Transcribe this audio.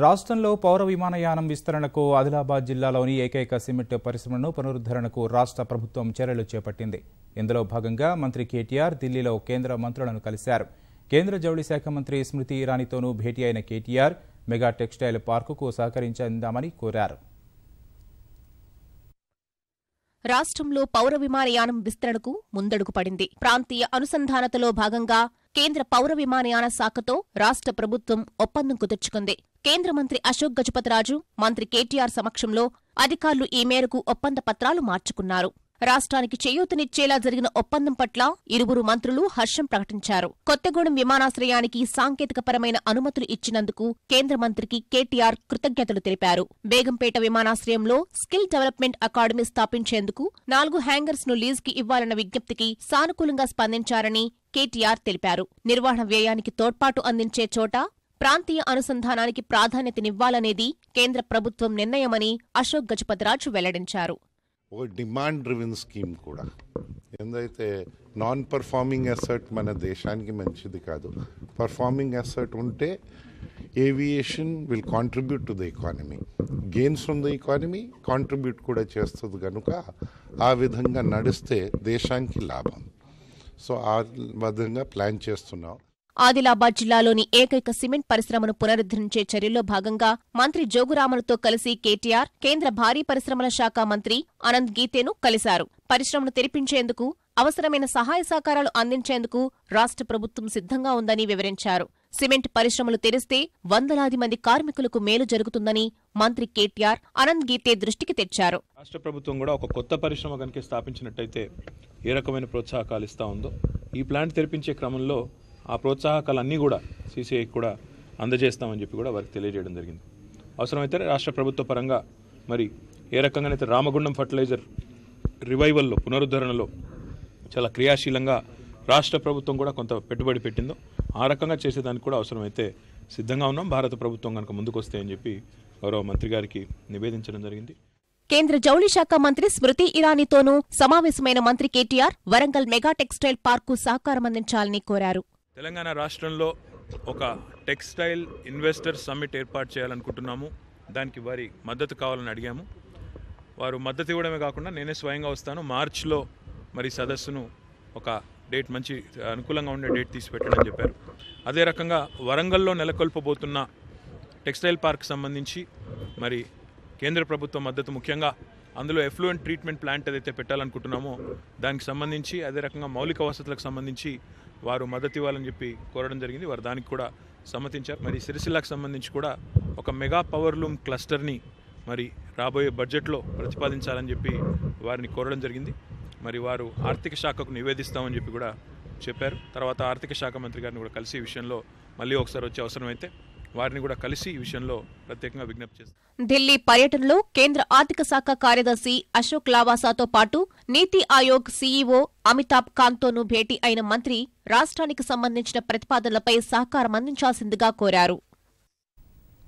రాష్ట్రంలో పౌర విమానయానం విస్తరణకు ఆదిలాబాద్ జిల్లాలోని ఏకైక సిమెంట్ పరిశ్రమను పునరుద్ధరణకు రాష్ట్ర ప్రభుత్వం చర్యలు చేపట్టింది. ఇందులో భాగంగా మంత్రి కేటీఆర్ ఢిల్లీలో కేంద్ర మంత్రులను కలిశారు. కేంద్ర జౌళి శాఖ మంత్రి స్మృతి ఇరానీతోనూ భేటీ అయిన కేటీఆర్ మెగా టెక్స్టైల్ పార్కుకు సహకరించామని కోరారు. రాష్ట్రంలో పౌర విమానయానం విస్తరణకు ముందడుగు పడింది. ప్రాంతీయ అనుసంధానతలో భాగంగా కేంద్ర పౌర విమానయాన శాఖతో రాష్ట్ర ప్రభుత్వం ఒప్పందం కుదుర్చుకుంది. కేంద్ర మంత్రి అశోక్ గజపతిరాజు, మంత్రి కేటీఆర్ సమక్షంలో అధికారులు ఈ మేరకు ఒప్పంద పత్రాలు మార్చుకున్నారు. రాష్ట్రానికి చేయూతనిచ్చేలా జరిగిన ఒప్పందం పట్ల ఇరువురు మంత్రులు హర్షం ప్రకటించారు. కొత్తగూడెం విమానాశ్రయానికి సాంకేతికపరమైన అనుమతులు ఇచ్చినందుకు కేంద్ర మంత్రికి కేటీఆర్ కృతజ్ఞతలు తెలిపారు. బేగంపేట విమానాశ్రయంలో స్కిల్ డెవలప్మెంట్ అకాడమీ స్థాపించేందుకు 4 హ్యాంగర్స్ ను లీజుకి ఇవ్వాలన్న విజ్ఞప్తికి సానుకూలంగా స్పందించారని కేటీఆర్ తెలిపారు. నిర్వహణ వ్యయానికి తోడ్పాటు అందించే చోట ప్రాంతీయ అనుసంధానానికి ప్రాధాన్యతనివ్వాలనేది కేంద్ర ప్రభుత్వం నిర్ణయమని అశోక్ గజపతిరాజు వెల్లడించారు. ఒక డిమాండ్ డ్రివెన్ స్కీమ్ కూడా ఏందైతే నాన్ పర్ఫార్మింగ్ అసెట్ మన దేశానికి మంచిది కాదు. పర్ఫార్మింగ్ అసెట్ ఉంటే aviation will contribute to the economy, gains from the economy contribute కూడా చేస్తుంది కనుక ఆ విధంగా నడిస్తే దేశానికి లాభం. సో ఆ విధంగా ప్లాన్ చేస్తున్నాం. ఆదిలాబాద్ జిల్లాలోని ఏకైక సిమెంట్ పరిశ్రమను పునరుద్ధరించే చర్యల్లో భాగంగా మంత్రి జోగురామన్తో కలిసి కేటీఆర్ కేంద్ర భారీ పరిశ్రమల శాఖ మంత్రి అనంత్ గీతేను కలిశారు. పరిశ్రమను తెరిపించేందుకు అవసరమైన సహాయ సహకారాలు అందించేందుకు రాష్ట్ర ప్రభుత్వం సిద్ధంగా ఉందని వివరించారు. సిమెంట్ పరిశ్రమలు తెరిస్తే వందలాది మంది కార్మికులకు మేలు జరుగుతుందని మంత్రి కేటీఆర్ అనంత్ గీతే దృష్టికి తెచ్చారు. రాష్ట్ర ప్రభుత్వం కూడా ఒక కొత్త పరిశ్రమ కనుక స్థాపించినట్టయితే ఏ రకమైన ప్రోత్సాహకాలు ఇస్తా ఉందో ఈ ప్లాంట్ తెరిపించే క్రమంలో ఆ ప్రోత్సాహకాలన్నీ కూడా సీసీఐకి కూడా అందజేస్తామని చెప్పి కూడా వారికి తెలియజేయడం జరిగింది. అవసరమైతే రాష్ట్ర ప్రభుత్వ పరంగా మరి ఏ రకంగానైతే రామగుండం ఫర్టిలైజర్ రివైవల్లో పునరుద్ధరణలో చాలా క్రియాశీలంగా రాష్ట్ర ప్రభుత్వం కూడా కొంత పెట్టుబడి పెట్టిందో ఆ రకంగా చేసేదానికి కూడా అవసరమైతే సిద్ధంగా ఉన్నాం. భారత ప్రభుత్వం కనుక ముందుకు వస్తే అని చెప్పి గౌరవ మంత్రి గారికి నివేదించడం జరిగింది. కేంద్ర జౌళి శాఖ మంత్రి స్మృతి ఇరానీతోనూ సమావేశమైన మంత్రి KTR Warangal mega textile park సహకారం అందించాలని కోరారు. తెలంగాణ రాష్ట్రంలో ఒక టెక్స్టైల్ ఇన్వెస్టర్ సమ్మిట్ ఏర్పాటు చేయాలనుకుంటున్నాము. దానికి వారి మద్దతు కావాలని అడిగాము. వారు మద్దతు ఇవ్వడమే కాకుండా నేనే స్వయంగా వస్తాను. మార్చిలో మరి సదస్సును ఒక డేట్ మంచి అనుకూలంగా ఉండే డేట్ తీసి పెట్టాలని చెప్పారు. అదే రకంగా వరంగల్లో నెలకొల్పబోతున్న టెక్స్టైల్ పార్క్ సంబంధించి మరి కేంద్ర ప్రభుత్వ మద్దతు, ముఖ్యంగా అందులో ఎఫ్లూయెంట్ ట్రీట్మెంట్ ప్లాంట్ ఏదైతే పెట్టాలనుకుంటున్నామో దానికి సంబంధించి, అదే రకంగా మౌలిక వసతులకు సంబంధించి వారు మద్దతు ఇవ్వాలని చెప్పి కోరడం జరిగింది. వారు దానికి కూడా సమ్మతించారు. మరి సిరిసిల్లాకు సంబంధించి కూడా ఒక మెగా పవర్లూమ్ క్లస్టర్ని మరి రాబోయే బడ్జెట్లో ప్రతిపాదించాలని చెప్పి వారిని కోరడం జరిగింది. మరి వారు ఆర్థిక శాఖకు నివేదిస్తామని చెప్పి కూడా చెప్పారు. తర్వాత ఆర్థిక శాఖ మంత్రి గారిని కూడా కలిసి ఈ విషయంలో మళ్ళీ ఒకసారి వచ్చే అవసరమైతే వారిని కూడా కలిసి ఈ విషయంలో ప్రత్యేకంగా విజ్ఞప్తి చేస్తారు. ఢిల్లీ పర్యటనలో కేంద్ర ఆర్థిక శాఖ కార్యదర్శి అశోక్ లావాసాతో పాటు నీతి ఆయోగ్ సీఈఓ అమితాబ్ కాంత్తోనూ భేటీ అయిన మంత్రి రాష్ట్రానికి సంబంధించిన ప్రతిపాదనలపై సహకారం అందించాల్సిందిగా కోరారు.